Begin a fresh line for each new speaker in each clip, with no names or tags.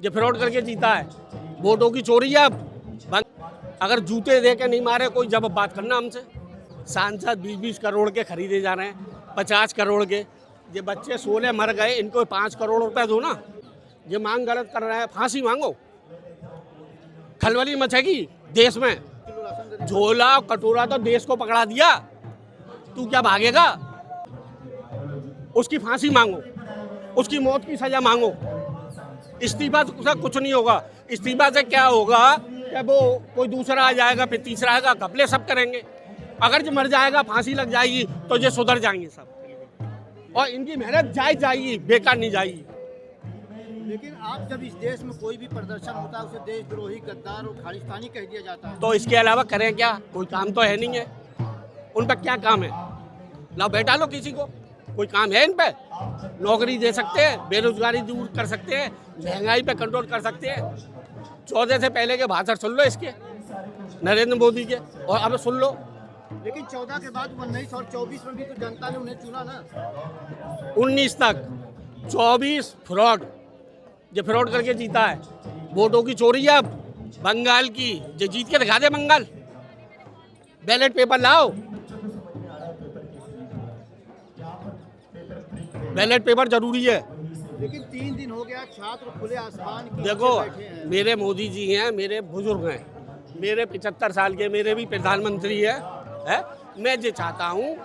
जो फ्रॉड करके जीता है, वोटों की चोरी है। अगर जूते दे के नहीं मारे कोई, जब बात करना हमसे। सांसद 20-20 करोड़ के खरीदे जा रहे हैं, 50 करोड़ के। ये बच्चे 16 मर गए, इनको 5 करोड़ रुपए दो ना। ये मांग गलत कर रहा है, फांसी मांगो। खलबली मचेगी देश में। झोला कटोरा तो देश को पकड़ा दिया, तू क्या भागेगा? उसकी फांसी मांगो, उसकी मौत की सजा मांगो। इस्तीफा से कुछ नहीं होगा। इस्तीफा से क्या होगा कि वो कोई दूसरा आ जाएगा, फिर तीसरा आएगा, घपले सब करेंगे। अगर जो मर जाएगा, फांसी लग जाएगी, तो ये सुधर जाएंगे सब, और इनकी मेहनत जाएगी, बेकार नहीं जाएगी।
लेकिन आप जब इस देश में कोई भी प्रदर्शन होता है, उसे देशद्रोही, गद्दार और खालिस्तानी कह दिया जाता है।
तो इसके अलावा करें क्या? कोई काम तो है नहीं है। उन पर क्या काम है? लाओ बैठा लो किसी को, कोई काम है इन पे? नौकरी दे सकते हैं, बेरोजगारी दूर कर सकते हैं, महंगाई पे कंट्रोल कर सकते हैं। 14 से पहले के भाषण सुन लो इसके, नरेंद्र मोदी के, और अब सुन लो।
लेकिन 14 के बाद 19 और 24 में भी तो जनता ने उन्हें चुना ना।
19 तक 24 फ्रॉड, जो फ्रॉड करके जीता है। वोटों की चोरी है। बंगाल की, जो जीत के दिखा दे बंगाल। बैलेट पेपर लाओ, बैलेट पेपर जरूरी है।
लेकिन 3 दिन हो गया, छात्र खुले आसमान के
देखो,
नीचे बैठे हैं।
मेरे मोदी जी हैं, मेरे बुजुर्ग हैं, मेरे 75 साल के, मेरे भी प्रधानमंत्री है? मैं जो चाहता हूँ,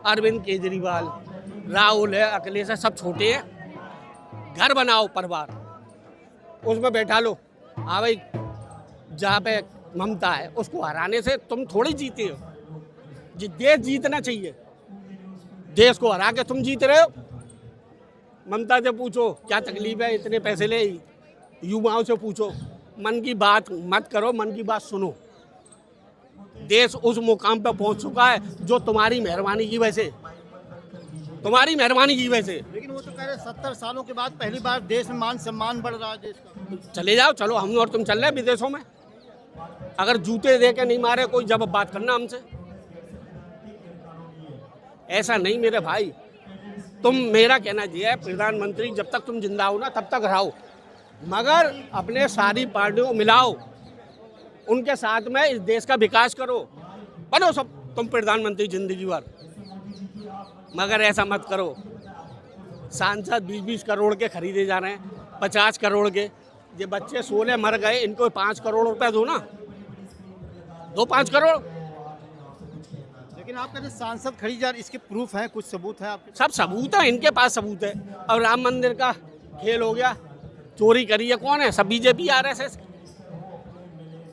अरविंद केजरीवाल, राहुल है, अखिलेश है, सब छोटे हैं। घर बनाओ परिवार, उसमें बैठा लो। हाँ भाई, जहाँ पे ममता है, उसको हराने से तुम थोड़ी जीते हो। देश जीतना चाहिए, देश को हरा के तुम जीत रहे हो। ममता से पूछो क्या तकलीफ है, इतने पैसे ले। युवाओं से पूछो, मन की बात मत करो, मन की बात सुनो। देश उस मुकाम पर पहुंच चुका है जो तुम्हारी मेहरबानी की वजह से, तुम्हारी मेहरबानी की वजह से।
लेकिन वो तो कह रहे 70 सालों के बाद पहली बार देश में मान सम्मान बढ़ रहा है देश का।
चले जाओ, चलो हम और तुम चल रहे हैं विदेशों में। अगर जूते दे के नहीं मारे कोई, जब बात करना हमसे। ऐसा नहीं मेरे भाई। तुम, मेरा कहना ये है, प्रधानमंत्री जब तक तुम जिंदा हो ना, तब तक रहो, मगर अपने सारी पार्टियों को मिलाओ, उनके साथ में इस देश का विकास करो। बनो सब तुम प्रधानमंत्री जिंदगी भर, मगर ऐसा मत करो। सांसद 20-20 करोड़ के खरीदे जा रहे हैं, 50 करोड़ के। ये बच्चे 16 मर गए, इनको 5 करोड़ रुपए दो ना, दो 5 करोड़।
लेकिन आप कहते हैं सांसद खरीद जा रहे, इसके प्रूफ हैं, कुछ सबूत है आपके?
सब सबूत है, इनके पास सबूत है। अब राम मंदिर का खेल हो गया, चोरी करी है कौन है? सब बीजेपी आरएसएस।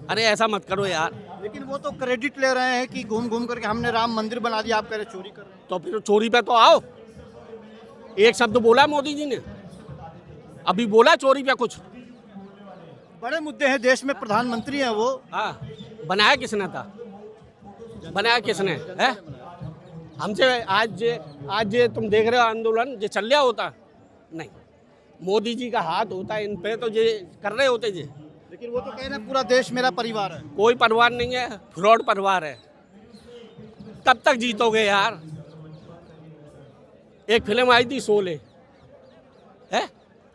अरे ऐसा मत करो यार।
लेकिन वो तो क्रेडिट ले रहे हैं कि घूम घूम करके हमने राम मंदिर बना दिया, आप कह रहे चोरी कर रहे हैं।
तो फिर चोरी पे तो आओ। एक शब्द बोला मोदी जी ने, अभी बोला चोरी पे कुछ?
बड़े मुद्दे हैं देश में, प्रधानमंत्री हैं वो।
हाँ, बनाया किसने था? बनाया किसने है? हमसे आज ये तुम देख रहे हो आंदोलन, ये चल रहा होता नहीं, मोदी जी का हाथ होता है इन पे, तो ये कर रहे होते जी।
लेकिन वो तो कह रहे हैं पूरा देश मेरा परिवार है।
कोई परिवार नहीं है, फ्रॉड परिवार है। कब तक जीतोगे यार? एक फिल्म आई थी शोले, है,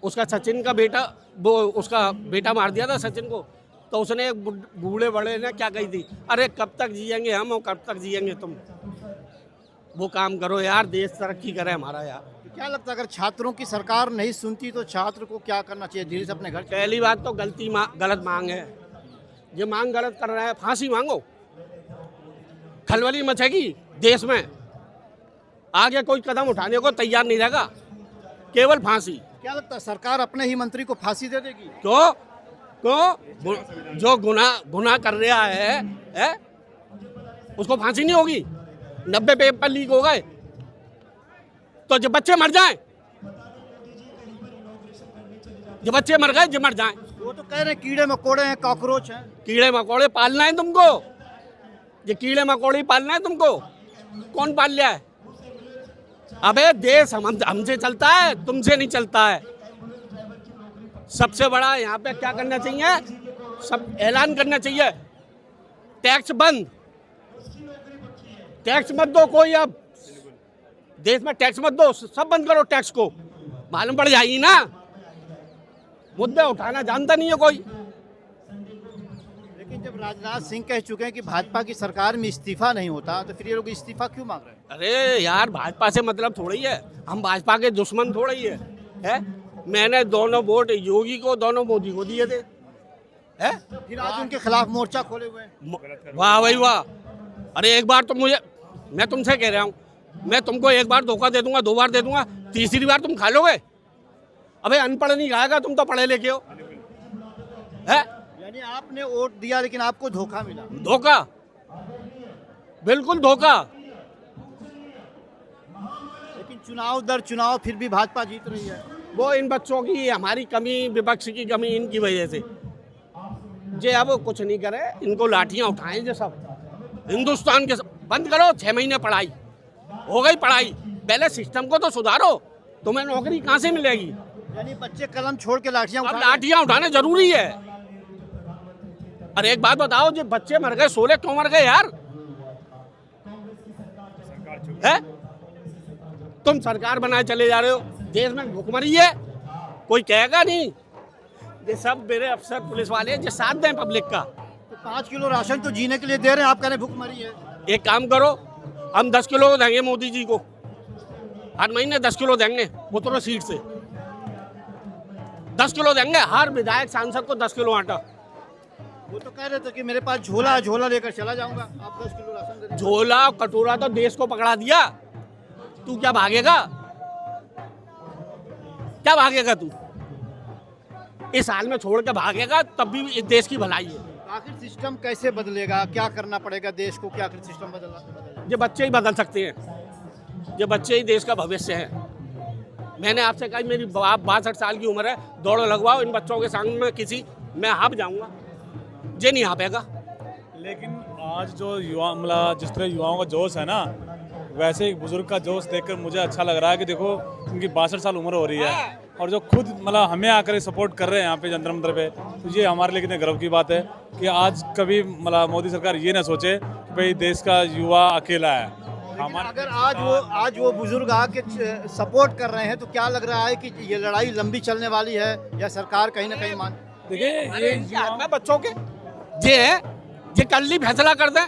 उसका सचिन का बेटा, वो उसका बेटा मार दिया था सचिन को, तो उसने एक बूढ़े बड़े ने क्या कही थी, अरे कब तक जिएंगे हम और कब तक जिएंगे तुम। वो काम करो यार, देश तरक्की करे हमारा यार।
क्या लगता है अगर छात्रों की सरकार नहीं सुनती तो छात्र को क्या करना चाहिए? धीरे से अपने घर
पहली बात तो गलत मांग है, ये मांग गलत कर रहा है, फांसी मांगो। खलबली मचेगी देश में, आगे कोई कदम उठाने को तैयार नहीं रहेगा, केवल फांसी।
क्या लगता है सरकार अपने ही मंत्री को फांसी दे देगी?
क्यों? जो गुनाह कर रहा है उसको फांसी नहीं होगी? 90 पेपर लीक हो गए, तो जो बच्चे मर जाएं, जो बच्चे मर गए, जो मर जाएं।
वो तो कह रहे हैं कीड़े मकोड़े हैं, कॉकरोच हैं।
कीड़े मकोड़े पालना है तुमको? ये कीड़े मकोड़े पालना है तुमको? कौन पाल लिया है? अबे देश हमसे चलता है, तुमसे नहीं चलता है। सबसे बड़ा यहाँ पे क्या करना चाहिए? सब ऐलान करना चाहिए, टैक्स बंद, टैक्स मत दो कोई। अब देश में टैक्स मत दो, सब बंद करो टैक्स को, मालूम पड़ जाएगी ना। मुद्दे उठाना जानता नहीं है कोई।
लेकिन जब राजनाथ सिंह कह चुके हैं कि भाजपा की सरकार में इस्तीफा नहीं होता, तो फिर ये लोग इस्तीफा क्यों मांग रहे हैं?
अरे यार, भाजपा से मतलब थोड़ी है, हम भाजपा के दुश्मन थोड़ी है? मैंने दोनों वोट योगी को, दोनों मोदी को दिए थे, है?
फिर आज उनके खिलाफ मोर्चा खोले हुए हैं।
वाह भाई वाह। अरे एक बार तुम मुझे, मैं तुमसे कह रहा हूँ, मैं तुमको एक बार धोखा दे दूंगा, 2 बार दे दूंगा, तीसरी बार तुम खा लोगे? अबे अनपढ़ नहीं खाएगा, तुम तो पढ़े लिखे हो, है?
यानी आपने वोट दिया लेकिन आपको धोखा मिला।
धोखा, बिल्कुल धोखा।
लेकिन चुनाव दर चुनाव फिर भी भाजपा जीत रही है।
वो इन बच्चों की, हमारी कमी, विपक्ष की कमी, इनकी वजह से जे अब कुछ नहीं करे, इनको लाठियां उठाएं जो सब हिंदुस्तान के बंद करो। 6 महीने पढ़ाई हो गई, पढ़ाई पहले सिस्टम को तो सुधारो, तुम्हें नौकरी कहाँ से मिलेगी?
यानी बच्चे कलम छोड़ के लाठियां
अब
उठा रहे हैं।
लाठियां उठाने जरूरी है। अरे एक बात बताओ, जो बच्चे मर गए, 16 क्यों मर गए यार? है? तुम सरकार बनाए चले जा रहे हो, देश में भुखमरी है, कोई कहेगा नहीं। ये सब मेरे अफसर पुलिस वाले जो साथ दें पब्लिक का।
तो 5 किलो राशन तो जीने के लिए दे रहे हैं, आप कह रहे हैं भुखमरी है।
एक काम करो, हम 10 किलो देंगे मोदी जी को, हर महीने 10 किलो देंगे, उतरो सीट से 10 किलो देंगे, हर विधायक सांसद को 10 किलो आटा।
वो तो कह रहे थे कि मेरे पास झोला झोला लेकर चला जाऊंगा, आप 10 किलो राशन दे दीजिए।
झोला कटोरा तो देश को पकड़ा दिया, तू क्या भागेगा? क्या भागेगा तू? इस हाल में छोड़ के भागेगा तब भी इस देश की भलाई है।
आखिर सिस्टम कैसे बदलेगा, क्या करना पड़ेगा देश को, क्या आखिर सिस्टम बदलना?
ये बच्चे ही बदल सकते हैं, ये बच्चे ही देश का भविष्य है। मैंने आपसे कहा, मेरी 62 साल की उम्र है, दौड़ लगवाओ इन बच्चों के सामने में किसी, मैं हाँप जाऊंगा, ये नहीं हाँपेगा।
लेकिन आज जो युवा, मतलब जिस तरह युवाओं का जोश है ना, वैसे एक बुजुर्ग का जोश देखकर मुझे अच्छा लग रहा है कि देखो उनकी 62 साल उम्र हो रही है और जो खुद मतलब हमें आकर सपोर्ट कर रहे हैं यहाँ पे जंतर मंतर पे, तो ये हमारे लिए कितने गर्व की बात है कि आज कभी मतलब मोदी सरकार ये ना सोचे कि भाई देश का युवा अकेला है।
लेकिन अगर आज वो बुजुर्ग आके सपोर्ट कर रहे हैं, तो क्या लग रहा है कि ये लड़ाई लंबी चलने वाली है या सरकार कहीं ना कहीं मान?
देखिए
ये बच्चों के ये है, ये कल ही फैसला कर दें।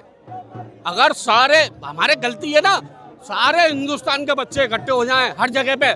अगर सारे, हमारे गलती है ना, सारे हिंदुस्तान के बच्चे इकट्ठे हो जाएं हर जगह पे,